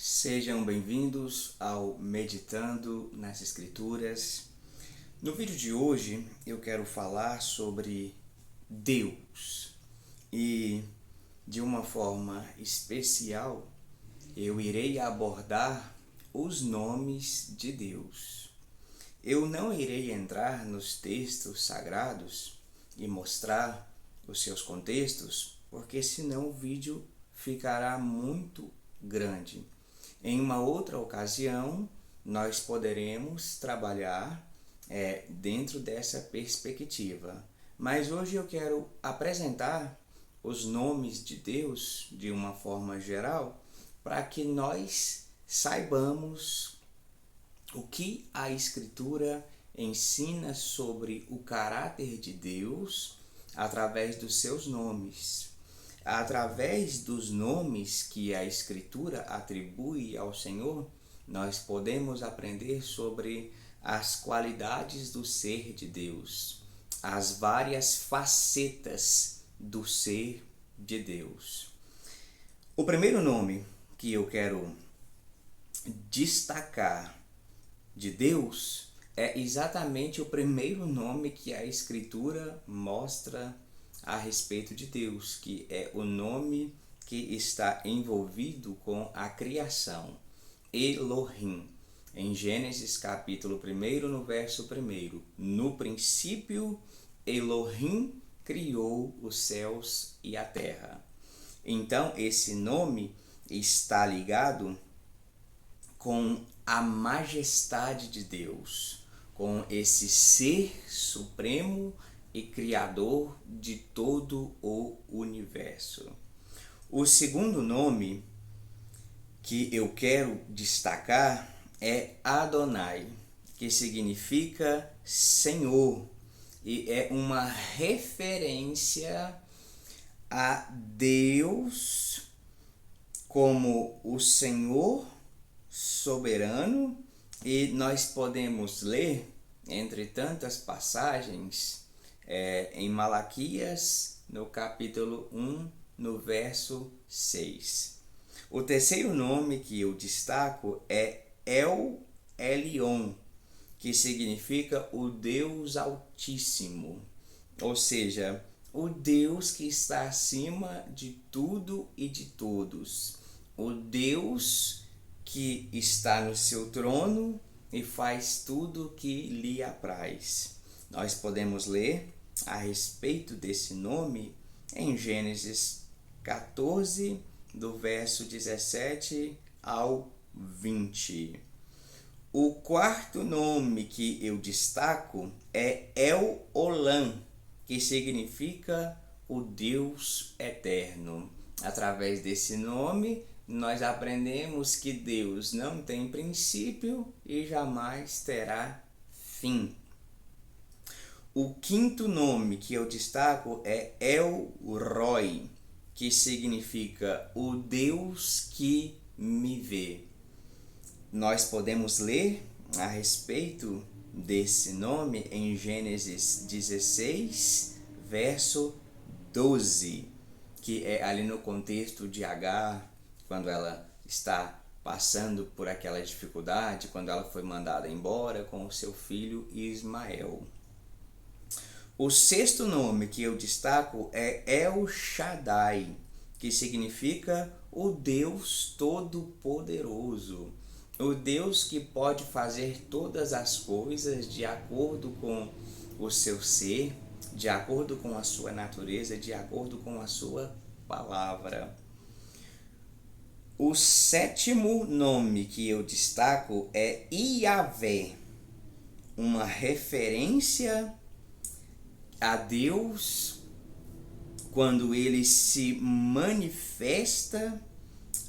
Sejam bem-vindos ao Meditando nas Escrituras. No vídeo de hoje eu quero falar sobre Deus e, de uma forma especial, eu irei abordar os nomes de Deus. Eu não irei entrar nos textos sagrados e mostrar os seus contextos, porque senão o vídeo ficará muito grande. Em uma outra ocasião, nós poderemos trabalhar dentro dessa perspectiva. Mas hoje eu quero apresentar os nomes de Deus de uma forma geral, para que nós saibamos o que a Escritura ensina sobre o caráter de Deus através dos seus nomes. Através dos nomes que a Escritura atribui ao Senhor, nós podemos aprender sobre as qualidades do ser de Deus, as várias facetas do ser de Deus. O primeiro nome que eu quero destacar de Deus é exatamente o primeiro nome que a Escritura mostra a respeito de Deus, que é o nome que está envolvido com a criação, Elohim. Em Gênesis capítulo 1, no verso 1, no princípio Elohim criou os céus e a terra. Então esse nome está ligado com a majestade de Deus, com esse ser supremo e criador de todo o universo. O segundo nome que eu quero destacar é Adonai, que significa Senhor, e é uma referência a Deus como o Senhor soberano. E nós podemos ler, entre tantas passagens, em Malaquias, no capítulo 1, no verso 6. O terceiro nome que eu destaco é El Elyon, que significa o Deus Altíssimo, ou seja, o Deus que está acima de tudo e de todos, o Deus que está no seu trono e faz tudo o que lhe apraz. Nós podemos ler a respeito desse nome em Gênesis 14, do verso 17 ao 20. O quarto nome que eu destaco é El Olam, que significa o Deus eterno. Através desse nome, nós aprendemos que Deus não tem princípio e jamais terá fim. O quinto nome que eu destaco é El Roi, que significa o Deus que me vê. Nós podemos ler a respeito desse nome em Gênesis 16, verso 12, que é ali no contexto de Agar, quando ela está passando por aquela dificuldade, quando ela foi mandada embora com o seu filho Ismael. O sexto nome que eu destaco é El Shaddai, que significa o Deus Todo-Poderoso, o Deus que pode fazer todas as coisas de acordo com o seu ser, de acordo com a sua natureza, de acordo com a sua palavra. O sétimo nome que eu destaco é Iavé, uma referência a Deus quando ele se manifesta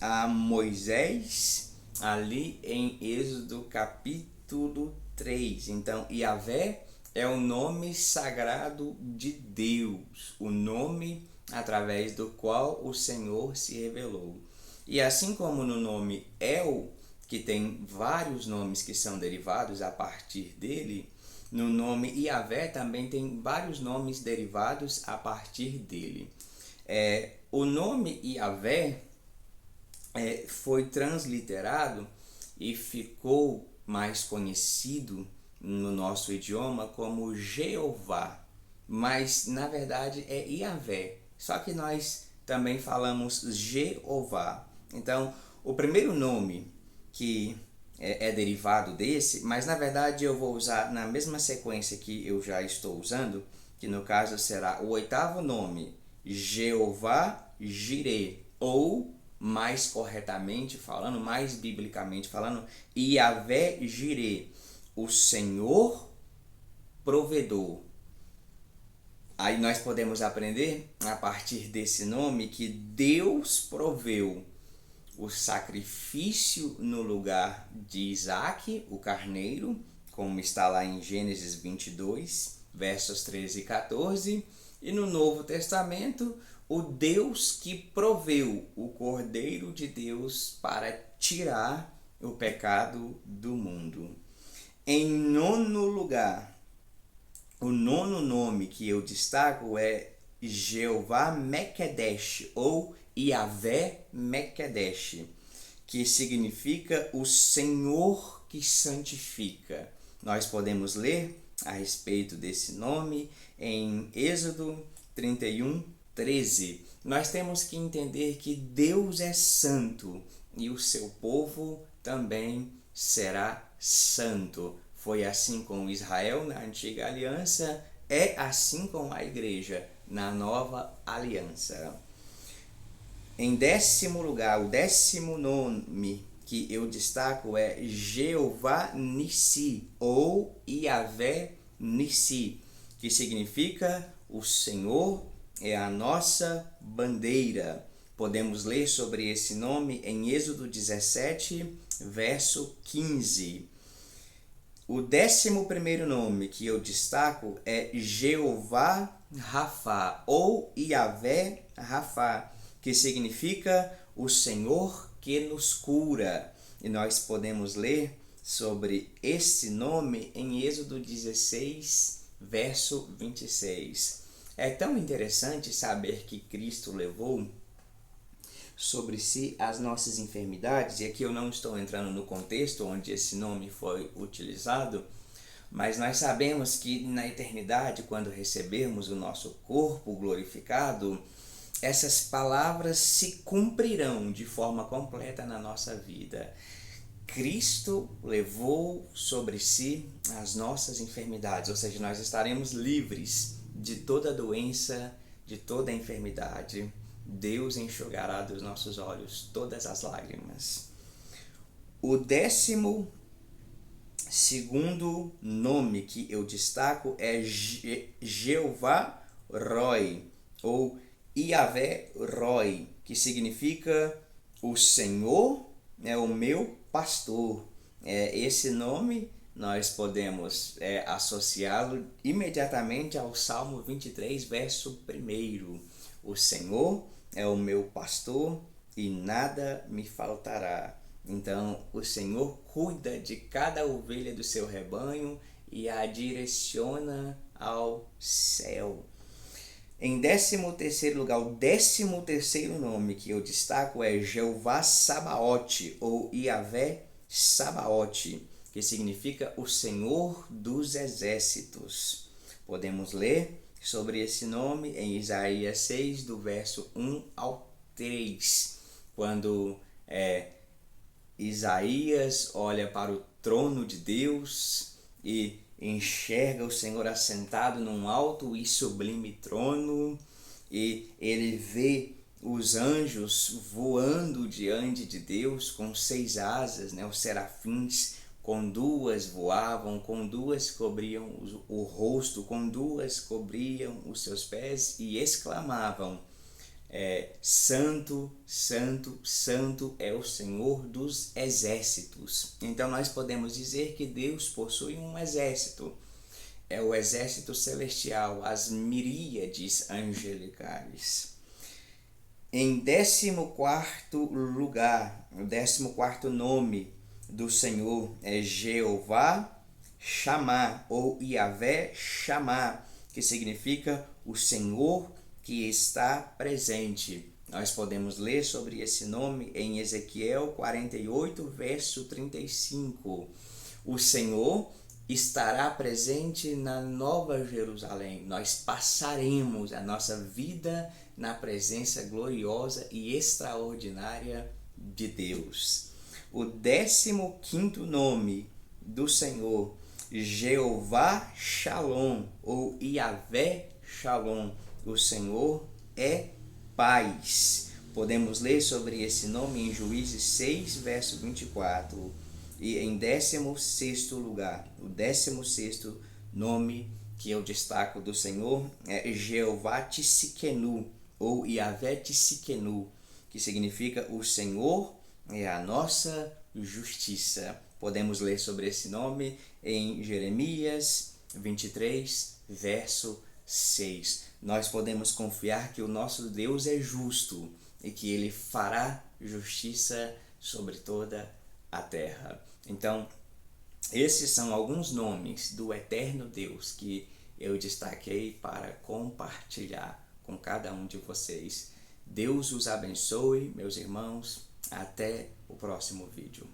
a Moisés ali em Êxodo capítulo 3. Então, Iavé é o nome sagrado de Deus, o nome através do qual o Senhor se revelou. E assim como no nome El, que tem vários nomes que são derivados a partir dele, no nome Iavé também tem vários nomes derivados a partir dele. O nome Iavé foi transliterado e ficou mais conhecido no nosso idioma como Jeová, mas na verdade é Yahvé, só que nós também falamos Jeová. Então, o primeiro nome que é derivado desse, mas na verdade eu vou usar na mesma sequência que eu já estou usando, que no caso será o oitavo nome, Jeová Jireh, ou mais corretamente falando, mais biblicamente falando, Yahvé Jireh, o Senhor provedor. Aí nós podemos aprender a partir desse nome que Deus proveu o sacrifício no lugar de Isaac, o carneiro, como está lá em Gênesis 22, versos 13 e 14, e no Novo Testamento, o Deus que proveu o Cordeiro de Deus para tirar o pecado do mundo. Em nono lugar, o nono nome que eu destaco é Jeová Mekedesh, ou Yahvé Mekedesh, que significa o Senhor que santifica. Nós podemos ler a respeito desse nome em Êxodo 31, 13. Nós temos que entender que Deus é santo e o seu povo também será santo. Foi assim com Israel na antiga aliança, é assim com a igreja na nova aliança. Em décimo lugar, o décimo nome que eu destaco é Jeová Nissi, ou Yahvé Nissi, que significa o Senhor é a nossa bandeira. Podemos ler sobre esse nome em Êxodo 17, verso 15. O 11º nome que eu destaco é Jeová Rafá, ou Yahvé Rafá, que significa o Senhor que nos cura. E nós podemos ler sobre esse nome em Êxodo 16, verso 26. É tão interessante saber que Cristo levou sobre si as nossas enfermidades, e aqui eu não estou entrando no contexto onde esse nome foi utilizado, mas nós sabemos que na eternidade, quando recebermos o nosso corpo glorificado, essas palavras se cumprirão de forma completa na nossa vida. Cristo levou sobre si as nossas enfermidades, ou seja, nós estaremos livres de toda doença, de toda enfermidade. Deus enxugará dos nossos olhos todas as lágrimas. O 12º nome que eu dstaco é Jeová Roi, ou Yahvé Roi, que significa o Senhor é o meu pastor. Esse nome nós podemos associá-lo imediatamente ao Salmo 23, verso 1. O Senhor é o meu pastor e nada me faltará. Então, o Senhor cuida de cada ovelha do seu rebanho e a direciona ao céu. Em 13º lugar, o 13º nome que eu destaco é Jeová Sabaote, ou Yahvé Sabaote, que significa o Senhor dos Exércitos. Podemos ler sobre esse nome em Isaías 6, do verso 1 ao 3, quando Isaías olha para o trono de Deus e enxerga o Senhor assentado num alto e sublime trono, e ele vê os anjos voando diante de Deus com 6 asas, os serafins, com 2 voavam, com 2 cobriam o rosto, com 2 cobriam os seus pés e exclamavam: Santo, Santo, Santo é o Senhor dos exércitos. Então nós podemos dizer que Deus possui um exército. É o exército celestial, as miríades angelicais. Em 14º lugar, o 14º nome do Senhor é Jeová Shammah, ou Yahvé Shammah, que significa o Senhor que está presente. Nós podemos ler sobre esse nome em Ezequiel 48, verso 35. O Senhor estará presente na Nova Jerusalém. Nós passaremos a nossa vida na presença gloriosa e extraordinária de Deus. O 15º nome do Senhor, Jeová Shalom, ou Yahvé Shalom. O Senhor é paz. Podemos ler sobre esse nome em Juízes 6, verso 24. E em 16º lugar, o 16º nome que eu destaco do Senhor é Jeová Tsidkenu, ou Yahvé Tsidkenu, que significa o Senhor é a nossa justiça. Podemos ler sobre esse nome em Jeremias 23, verso 6. Nós podemos confiar que o nosso Deus é justo e que Ele fará justiça sobre toda a terra. Então, esses são alguns nomes do eterno Deus que eu destaquei para compartilhar com cada um de vocês. Deus os abençoe, meus irmãos. Até o próximo vídeo.